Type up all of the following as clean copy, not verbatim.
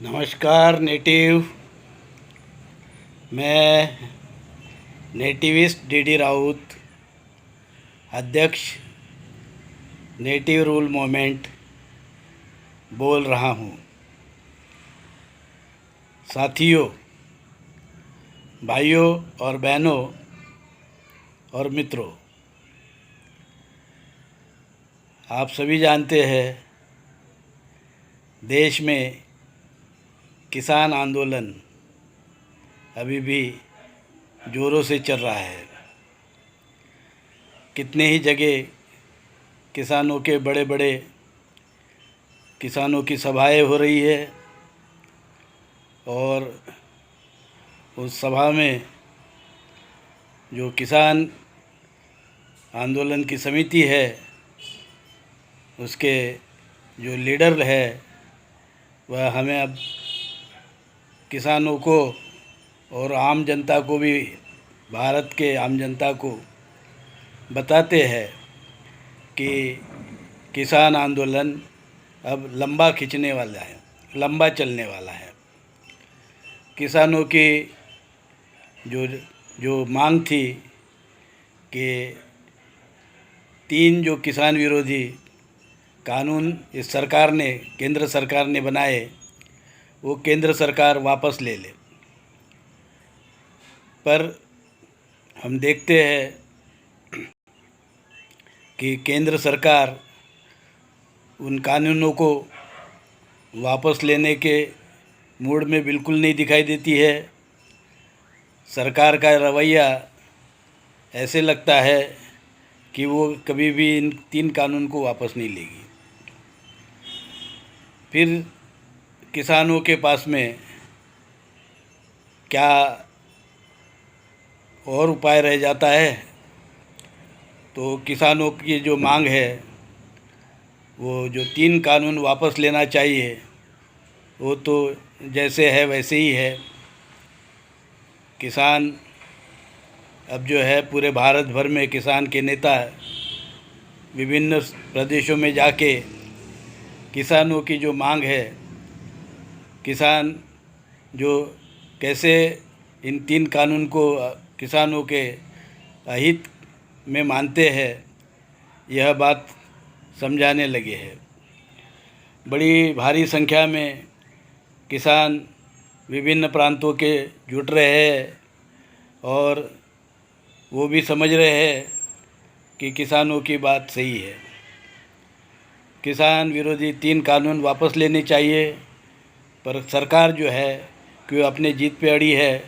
नमस्कार नेटिव। मैं nativist DD Raut, अध्यक्ष नेटिव रूल मूवमेंट बोल रहा हूँ। साथियों, भाइयों और बहनों और मित्रों, आप सभी जानते हैं देश में किसान आंदोलन अभी भी ज़ोरों से चल रहा है। कितने ही जगह किसानों के बड़े बड़े किसानों की सभाएं हो रही है और उस सभा में जो किसान आंदोलन की समिति है उसके जो लीडर है वह हमें अब किसानों को और आम जनता को भी, भारत के आम जनता को बताते हैं कि किसान आंदोलन अब लंबा खिंचने वाला है, लंबा चलने वाला है। किसानों की जो मांग थी कि 3 जो किसान विरोधी कानून इस सरकार ने, केंद्र सरकार ने बनाए, वो केंद्र सरकार वापस ले ले। पर हम देखते हैं कि केंद्र सरकार उन कानूनों को वापस लेने के मूड में बिल्कुल नहीं दिखाई देती है। सरकार का रवैया ऐसे लगता है कि वो कभी भी इन 3 कानून को वापस नहीं लेगी। फिर किसानों के पास में क्या और उपाय रह जाता है? तो किसानों की जो मांग है, वो जो 3 कानून वापस लेना चाहिए, वो तो जैसे है वैसे ही है। किसान अब जो है पूरे भारत भर में किसान के नेता विभिन्न प्रदेशों में जाके किसानों की जो मांग है, किसान जो कैसे इन 3 कानून को किसानों के हित में मानते हैं, यह बात समझाने लगे हैं। बड़ी भारी संख्या में किसान विभिन्न प्रांतों के जुट रहे हैं और वो भी समझ रहे हैं कि किसानों की बात सही है। किसान विरोधी 3 कानून वापस लेने चाहिए, पर सरकार जो है कि वो अपने जीत पे अड़ी है।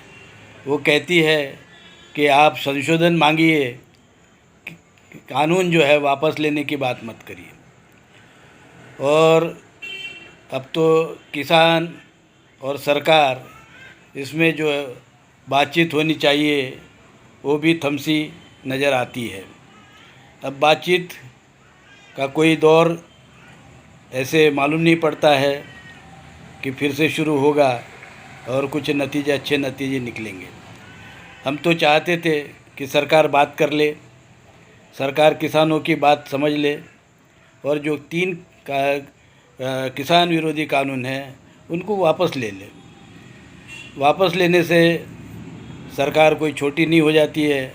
वो कहती है कि आप संशोधन मांगिए, कानून जो है वापस लेने की बात मत करिए। और अब तो किसान और सरकार, इसमें जो बातचीत होनी चाहिए वो भी थमसी नज़र आती है। अब बातचीत का कोई दौर ऐसे मालूम नहीं पड़ता है कि फिर से शुरू होगा और कुछ नतीजे, अच्छे नतीजे निकलेंगे। हम तो चाहते थे कि सरकार बात कर ले, सरकार किसानों की बात समझ ले और जो 3 किसान विरोधी कानून हैं उनको वापस ले ले। वापस लेने से सरकार कोई छोटी नहीं हो जाती है,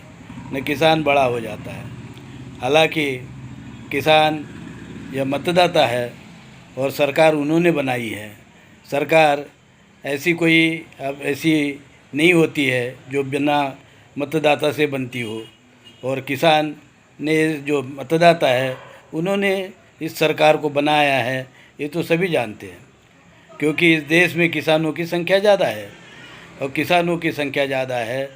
न किसान बड़ा हो जाता है। हालांकि किसान यह मतदाता है और सरकार उन्होंने बनाई है। सरकार ऐसी कोई अब ऐसी नहीं होती है जो बिना मतदाता से बनती हो, और किसान ने जो मतदाता है उन्होंने इस सरकार को बनाया है, ये तो सभी जानते हैं। क्योंकि इस देश में किसानों की संख्या ज़्यादा है और किसानों की संख्या ज़्यादा है,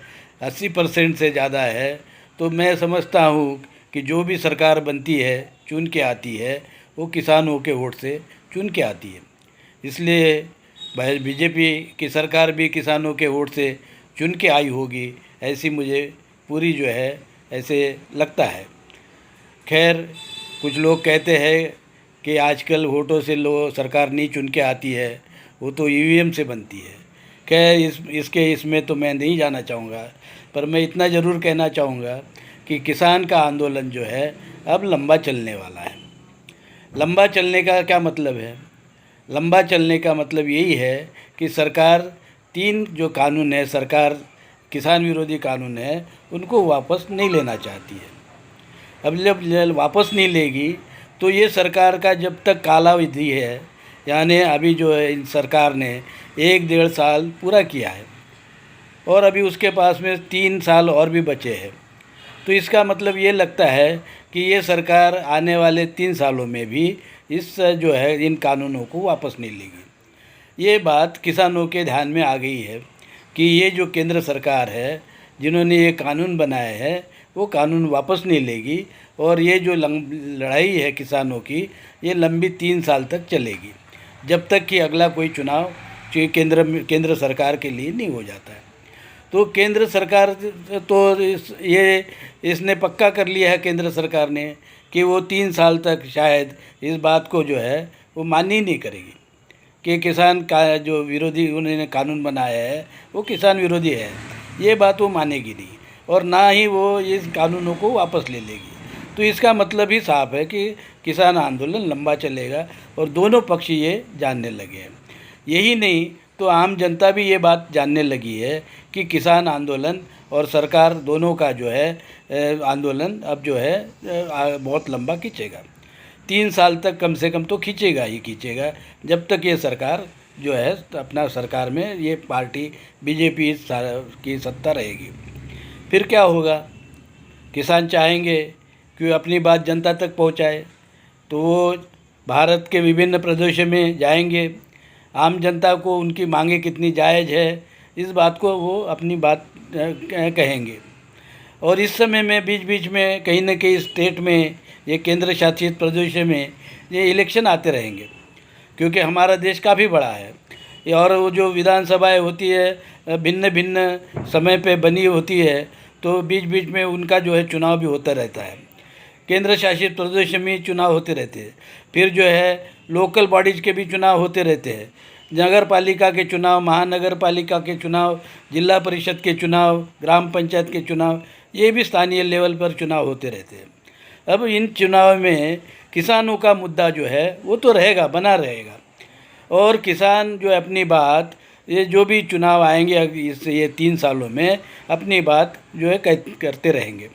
80% से ज़्यादा है। तो मैं समझता हूँ कि जो भी सरकार बनती है, चुन के आती है, वो किसानों के वोट से चुन के आती है। इसलिए बीजेपी की सरकार भी किसानों के वोट से चुन के आई होगी, ऐसी मुझे पूरी जो है ऐसे लगता है। खैर, कुछ लोग कहते हैं कि आजकल वोटों से सरकार नहीं चुन के आती है, वो तो ईवीएम से बनती है। खैर, इसमें तो मैं नहीं जाना चाहूँगा, पर मैं इतना ज़रूर कहना चाहूँगा कि किसान का आंदोलन जो है अब लंबा चलने वाला है। लंबा चलने का क्या मतलब है? लंबा चलने का मतलब यही है कि सरकार 3 जो कानून है, सरकार किसान विरोधी कानून है, उनको वापस नहीं लेना चाहती है। अब जब वापस नहीं लेगी तो ये सरकार का जब तक कालावधि है, यानी अभी जो है इन सरकार ने 1 डेढ़ साल पूरा किया है और अभी उसके पास में 3 साल और भी बचे हैं, तो इसका मतलब ये लगता है कि ये सरकार आने वाले 3 सालों में भी इस जो है इन कानूनों को वापस नहीं लेगी। ये बात किसानों के ध्यान में आ गई है कि ये जो केंद्र सरकार है जिन्होंने ये कानून बनाए हैं वो कानून वापस नहीं लेगी और ये जो लड़ाई है किसानों की, ये लंबी 3 साल तक चलेगी, जब तक कि अगला कोई चुनाव केंद्र सरकार के लिए नहीं हो जाता है। तो केंद्र सरकार तो इसने पक्का कर लिया है केंद्र सरकार ने कि वो 3 साल तक शायद इस बात को जो है वो मान्य नहीं करेगी कि किसान का जो विरोधी उन्होंने कानून बनाया है वो किसान विरोधी है, ये बात वो मानेगी नहीं और ना ही वो इस कानूनों को वापस ले लेगी। तो इसका मतलब ही साफ है कि किसान आंदोलन लंबा चलेगा और दोनों पक्ष ये जानने लगे हैं। यही नहीं तो आम जनता भी ये बात जानने लगी है कि किसान आंदोलन और सरकार दोनों का जो है आंदोलन अब जो है बहुत लंबा खींचेगा। 3 साल तक कम से कम तो खींचेगा ही खींचेगा, जब तक ये सरकार जो है अपना सरकार में ये पार्टी बीजेपी की सत्ता रहेगी। फिर क्या होगा, किसान चाहेंगे कि अपनी बात जनता तक पहुंचाए, तो वो भारत के विभिन्न प्रदेशों में जाएंगे, आम जनता को उनकी मांगे कितनी जायज़ है इस बात को वो अपनी बात कहेंगे। और इस समय में बीच बीच में कहीं न कहीं स्टेट में, ये केंद्र शासित प्रदेशों में ये इलेक्शन आते रहेंगे, क्योंकि हमारा देश काफ़ी बड़ा है और वो जो विधानसभाएं होती है भिन्न भिन्न समय पे बनी होती है, तो बीच बीच में उनका जो है चुनाव भी होता रहता है। केंद्र शासित प्रदेश में चुनाव होते रहते हैं, फिर जो है लोकल बॉडीज़ के भी चुनाव होते रहते हैं, नगर पालिका के चुनाव, महानगर पालिका के चुनाव, जिला परिषद के चुनाव, ग्राम पंचायत के चुनाव, ये भी स्थानीय लेवल पर चुनाव होते रहते हैं। अब इन चुनाव में किसानों का मुद्दा जो है वो तो रहेगा, बना रहेगा, और किसान जो अपनी बात, ये जो भी चुनाव आएंगे इस ये 3 सालों में अपनी बात जो है करते रहेंगे,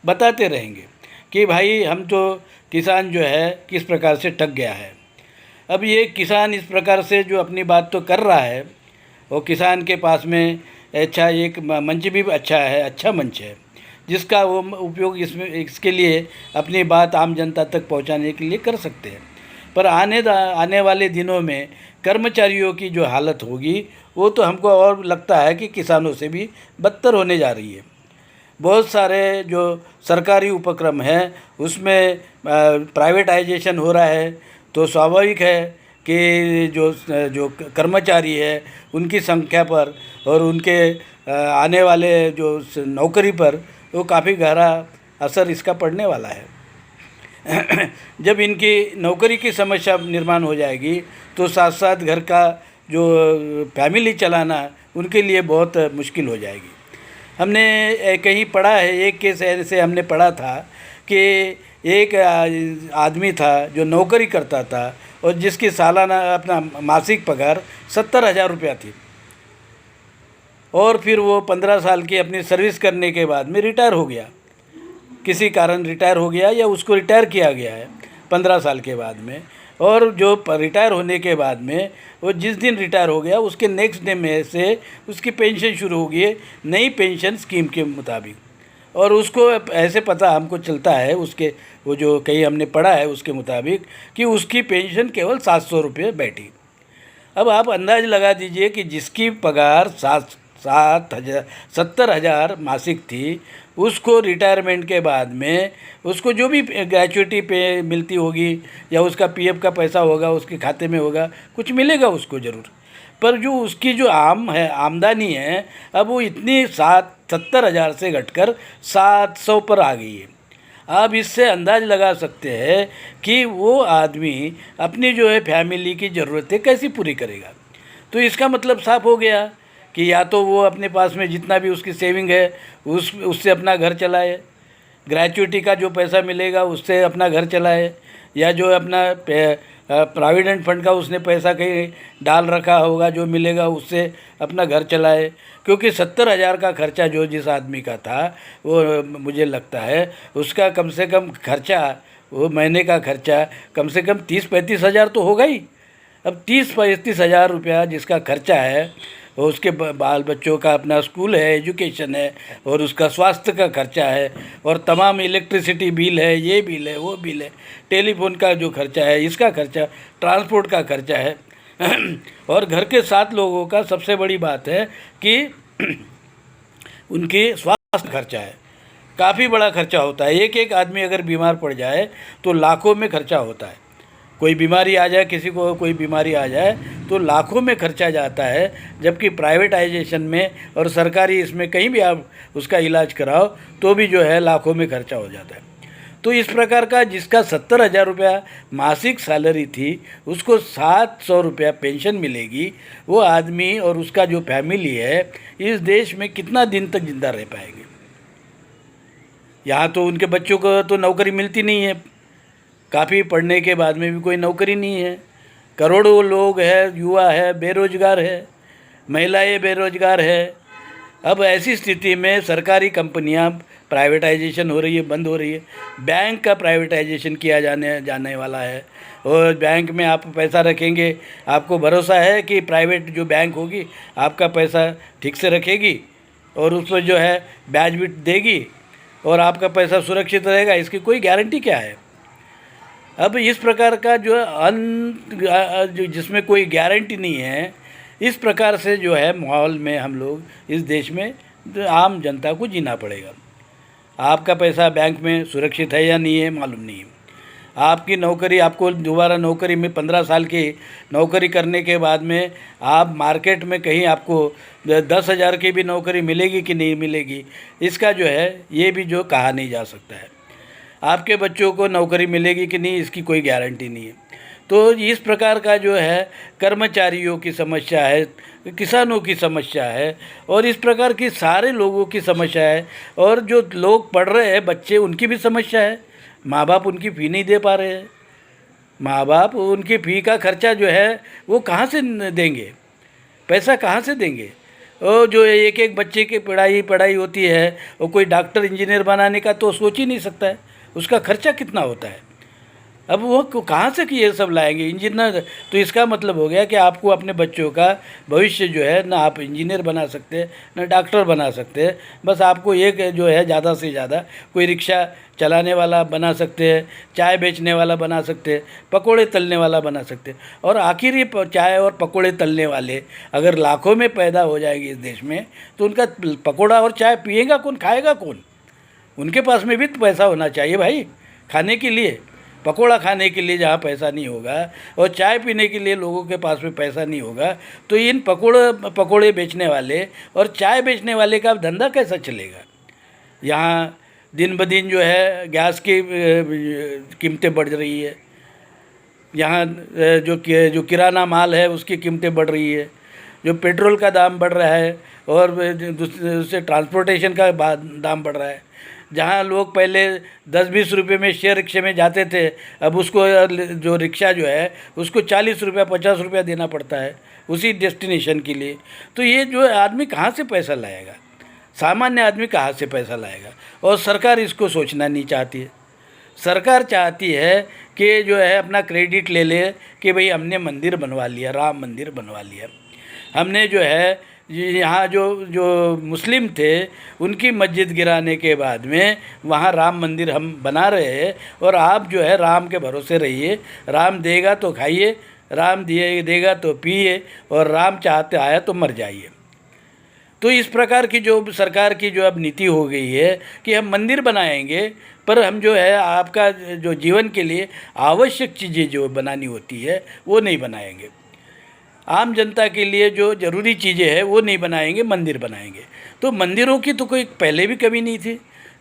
बताते रहेंगे कि भाई हम तो किसान जो है किस प्रकार से ठग गया है। अब ये किसान इस प्रकार से जो अपनी बात तो कर रहा है, और किसान के पास में अच्छा एक मंच भी अच्छा है, अच्छा मंच है, जिसका वो उपयोग इसके लिए अपनी बात आम जनता तक पहुंचाने के लिए कर सकते हैं। पर आने वाले दिनों में कर्मचारियों की जो हालत होगी वो तो हमको और लगता है कि किसानों से भी बदतर होने जा रही है। बहुत सारे जो सरकारी उपक्रम हैं उसमें प्राइवेटाइजेशन हो रहा है, तो स्वाभाविक है कि जो कर्मचारी है उनकी संख्या पर और उनके आने वाले जो नौकरी पर वो काफ़ी गहरा असर इसका पड़ने वाला है। जब इनकी नौकरी की समस्या निर्माण हो जाएगी तो साथ साथ घर का जो फैमिली चलाना उनके लिए बहुत मुश्किल हो जाएगी। हमने कहीं पढ़ा है, एक केस ऐसे हमने पढ़ा था कि एक आदमी था जो नौकरी करता था और जिसकी सालाना अपना मासिक पगार 70,000 रुपया थी, और फिर वो 15 साल की अपनी सर्विस करने के बाद में रिटायर हो गया, किसी कारण रिटायर हो गया या उसको रिटायर किया गया है 15 साल के बाद में। और जो रिटायर होने के बाद में वो जिस दिन रिटायर हो गया उसके नेक्स्ट डे में से उसकी पेंशन शुरू हो गई नई पेंशन स्कीम के मुताबिक, और उसको ऐसे पता हमको चलता है उसके वो जो कहीं हमने पढ़ा है उसके मुताबिक कि उसकी पेंशन केवल 700 रुपये बैठी। अब आप अंदाज़ लगा दीजिए कि जिसकी पगार 70,000 मासिक थी, उसको रिटायरमेंट के बाद में उसको जो भी ग्रेच्युटी पे मिलती होगी या उसका पीएफ का पैसा होगा उसके खाते में होगा, कुछ मिलेगा उसको ज़रूर, पर जो उसकी जो आमदनी है अब वो इतनी 70,000 से घटकर 700 पर आ गई है। आप इससे अंदाज़ लगा सकते हैं कि वो आदमी अपनी जो है फैमिली की ज़रूरतें कैसी पूरी करेगा। तो इसका मतलब साफ हो गया कि या तो वो अपने पास में जितना भी उसकी सेविंग है उससे अपना घर चलाए, ग्रेच्युटी का जो पैसा मिलेगा उससे अपना घर चलाए, या जो अपना प्रोविडेंट फंड का उसने पैसा कहीं डाल रखा होगा, जो मिलेगा उससे अपना घर चलाए। क्योंकि 70,000 का खर्चा जो जिस आदमी का था, वो मुझे लगता है उसका कम से कम खर्चा, वो महीने का खर्चा कम से कम 30-35 हज़ार तो होगा ही। अब 30-35 हज़ार रुपया जिसका खर्चा है, और उसके बाल बच्चों का अपना स्कूल है, एजुकेशन है, और उसका स्वास्थ्य का खर्चा है, और तमाम इलेक्ट्रिसिटी बिल है, ये बिल है, वो बिल है, टेलीफोन का जो खर्चा है, इसका खर्चा, ट्रांसपोर्ट का खर्चा है। और घर के 7 लोगों का सबसे बड़ी बात है कि उनके स्वास्थ्य खर्चा है, काफ़ी बड़ा खर्चा होता है। एक एक आदमी अगर बीमार पड़ जाए तो लाखों में खर्चा होता है। कोई बीमारी आ जाए, किसी को कोई बीमारी आ जाए तो लाखों में खर्चा जाता है, जबकि प्राइवेटाइजेशन में और सरकारी इसमें कहीं भी आप उसका इलाज कराओ तो भी जो है लाखों में खर्चा हो जाता है। तो इस प्रकार का जिसका 70,000 रुपया मासिक सैलरी थी, उसको 700 रुपया पेंशन मिलेगी, वो आदमी और उसका जो फैमिली है इस देश में कितना दिन तक जिंदा रह पाएंगे। यहाँ तो उनके बच्चों को तो नौकरी मिलती नहीं है, काफ़ी पढ़ने के बाद में भी कोई नौकरी नहीं है। करोड़ों लोग है, युवा है, बेरोजगार है, महिलाएं बेरोजगार है। अब ऐसी स्थिति में सरकारी कंपनियां प्राइवेटाइजेशन हो रही है, बंद हो रही है। बैंक का प्राइवेटाइजेशन किया जाने वाला है, और बैंक में आप पैसा रखेंगे, आपको भरोसा है कि प्राइवेट जो बैंक होगी आपका पैसा ठीक से रखेगी और उस पर जो है ब्याज भी देगी और आपका पैसा सुरक्षित रहेगा, इसकी कोई गारंटी क्या है। अब इस प्रकार का जो जिसमें कोई गारंटी नहीं है, इस प्रकार से जो है माहौल में हम लोग इस देश में आम जनता को जीना पड़ेगा। आपका पैसा बैंक में सुरक्षित है या नहीं है मालूम नहीं है। आपकी नौकरी, आपको दोबारा नौकरी में 15 साल की नौकरी करने के बाद में आप मार्केट में कहीं आपको 10,000 की भी नौकरी मिलेगी कि नहीं मिलेगी, इसका जो है ये भी जो कहा नहीं जा सकता है। आपके बच्चों को नौकरी मिलेगी कि नहीं, इसकी कोई गारंटी नहीं है। तो इस प्रकार का जो है कर्मचारियों की समस्या है, किसानों की समस्या है, और इस प्रकार की सारे लोगों की समस्या है। और जो लोग पढ़ रहे हैं बच्चे, उनकी भी समस्या है। माँ बाप उनकी फ़ी नहीं दे पा रहे हैं। माँ बाप उनकी फ़ी का खर्चा जो है वो कहाँ से देंगे, पैसा कहाँ से देंगे। और जो एक एक बच्चे की पढ़ाई होती है, और कोई डॉक्टर इंजीनियर बनाने का तो सोच ही नहीं सकता है, उसका खर्चा कितना होता है। अब वो कहाँ से कि ये सब लाएंगे इंजीनियर। तो इसका मतलब हो गया कि आपको अपने बच्चों का भविष्य जो है ना आप इंजीनियर बना सकते हैं, ना डॉक्टर बना सकते हैं। बस आपको एक जो है ज़्यादा से ज़्यादा कोई रिक्शा चलाने वाला बना सकते हैं, चाय बेचने वाला बना सकते हैं, पकोड़े तलने वाला बना सकते हैं। और आखिर ये चाय और पकोड़े तलने वाले अगर लाखों में पैदा हो जाएंगे इस देश में, तो उनका पकोड़ा और चाय पिएगा कौन, खाएगा कौन। उनके पास में भी तो पैसा होना चाहिए भाई, खाने के लिए। पकोड़ा खाने के लिए जहाँ पैसा नहीं होगा और चाय पीने के लिए लोगों के पास में पैसा नहीं होगा, तो इन पकोड़े बेचने वाले और चाय बेचने वाले का धंधा कैसा चलेगा। यहाँ दिन ब दिन जो है गैस की कीमतें बढ़ रही है, यहाँ जो किराना माल है उसकी कीमतें बढ़ रही है, जो पेट्रोल का दाम बढ़ रहा है, और दूसरे ट्रांसपोर्टेशन का दाम बढ़ रहा है। जहाँ लोग पहले 10-20 रुपये में शेयर रिक्शे में जाते थे, अब उसको जो रिक्शा जो है उसको 40 रुपया 50 रुपया देना पड़ता है उसी डेस्टिनेशन के लिए। तो ये जो आदमी कहाँ से पैसा लाएगा, सामान्य आदमी कहाँ से पैसा लाएगा। और सरकार इसको सोचना नहीं चाहती है। सरकार चाहती है कि जो है अपना क्रेडिट ले ले कि भाई हमने मंदिर बनवा लिया, राम मंदिर बनवा लिया, हमने जो है यहाँ जो मुस्लिम थे उनकी मस्जिद गिराने के बाद में वहाँ राम मंदिर हम बना रहे हैं, और आप जो है राम के भरोसे रहिए, राम देगा तो खाइए, राम देगा तो पिए, और राम चाहते आया तो मर जाइए। तो इस प्रकार की जो सरकार की जो अब नीति हो गई है कि हम मंदिर बनाएंगे, पर हम जो है आपका जो जीवन के लिए आवश्यक चीज़ें जो बनानी होती है वो नहीं बनाएंगे। आम जनता के लिए जो ज़रूरी चीज़ें हैं वो नहीं बनाएंगे, मंदिर बनाएंगे। तो मंदिरों की तो कोई पहले भी कमी नहीं थी।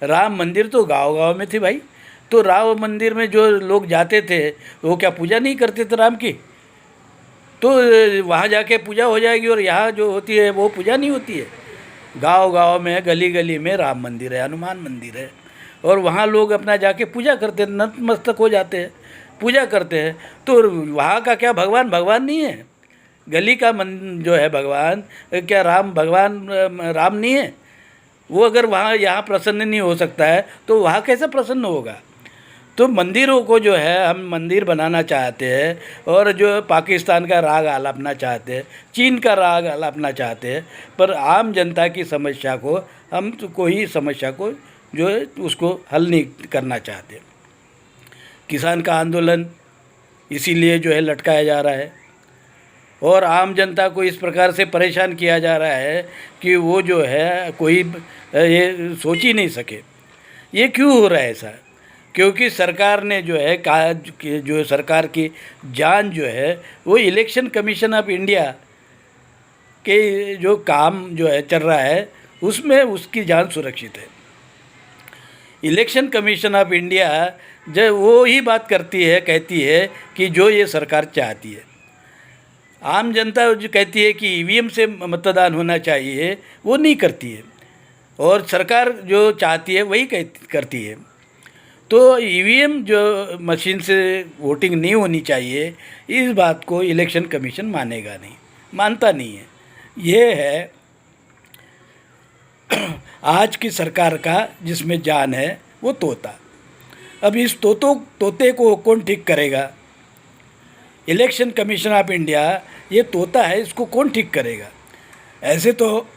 राम मंदिर तो गांव-गांव में थे भाई। तो राम मंदिर में जो लोग जाते थे वो क्या पूजा नहीं करते थे राम की? तो वहाँ जाके पूजा हो जाएगी, और यहाँ जो होती है वो पूजा नहीं होती है। गांव-गांव में, गली-गली में राम मंदिर है, हनुमान मंदिर है, और वहाँ लोग अपना जाके पूजा करते हैं, नतमस्तक हो जाते हैं। पूजा करते हैं, तो वहाँ का क्या भगवान भगवान नहीं है? गली का मन जो है भगवान, क्या राम भगवान राम नहीं है? वो अगर वहाँ यहाँ प्रसन्न नहीं हो सकता है तो वहाँ कैसे प्रसन्न होगा? तो मंदिरों को जो है हम मंदिर बनाना चाहते हैं, और जो पाकिस्तान का राग आलापना चाहते हैं, चीन का राग आलापना चाहते हैं, पर आम जनता की समस्या को हम तो कोई समस्या को जो है उसको हल नहीं करना चाहते। किसान का आंदोलन इसीलिए जो है लटकाया जा रहा है, और आम जनता को इस प्रकार से परेशान किया जा रहा है कि वो जो है कोई ये सोच ही नहीं सके। ये क्यों हो रहा है ऐसा? क्योंकि सरकार ने जो है कहा कि जो सरकार की जान जो है वो इलेक्शन कमीशन ऑफ इंडिया के जो काम जो है चल रहा है उसमें उसकी जान सुरक्षित है। इलेक्शन कमीशन ऑफ इंडिया जब वो ही बात करती है, कहती है कि जो ये सरकार चाहती है। आम जनता जो कहती है कि ईवीएम से मतदान होना चाहिए, वो नहीं करती है, और सरकार जो चाहती है वही करती है। तो ईवीएम जो मशीन से वोटिंग नहीं होनी चाहिए, इस बात को इलेक्शन कमीशन मानेगा नहीं, मानता नहीं है। ये है आज की सरकार का जिसमें जान है वो तोता। अब इस तोते को कौन ठीक करेगा? इलेक्शन कमीशन ऑफ इंडिया ये तोता है, इसको कौन ठीक करेगा? ऐसे तो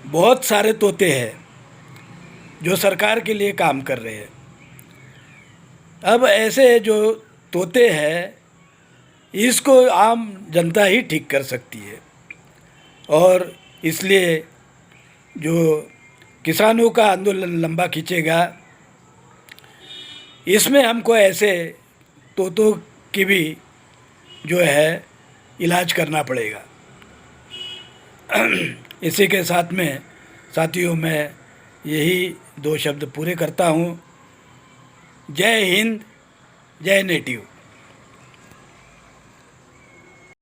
बहुत सारे तोते हैं जो सरकार के लिए काम कर रहे हैं। अब ऐसे जो तोते हैं इसको आम जनता ही ठीक कर सकती है, और इसलिए जो किसानों का आंदोलन लंबा खींचेगा, इसमें हमको ऐसे तोतों की भी जो है इलाज करना पड़ेगा। इसी के साथ में साथियों मैं यही 2 शब्द पूरे करता हूँ। जय हिंद, जय नेटिव।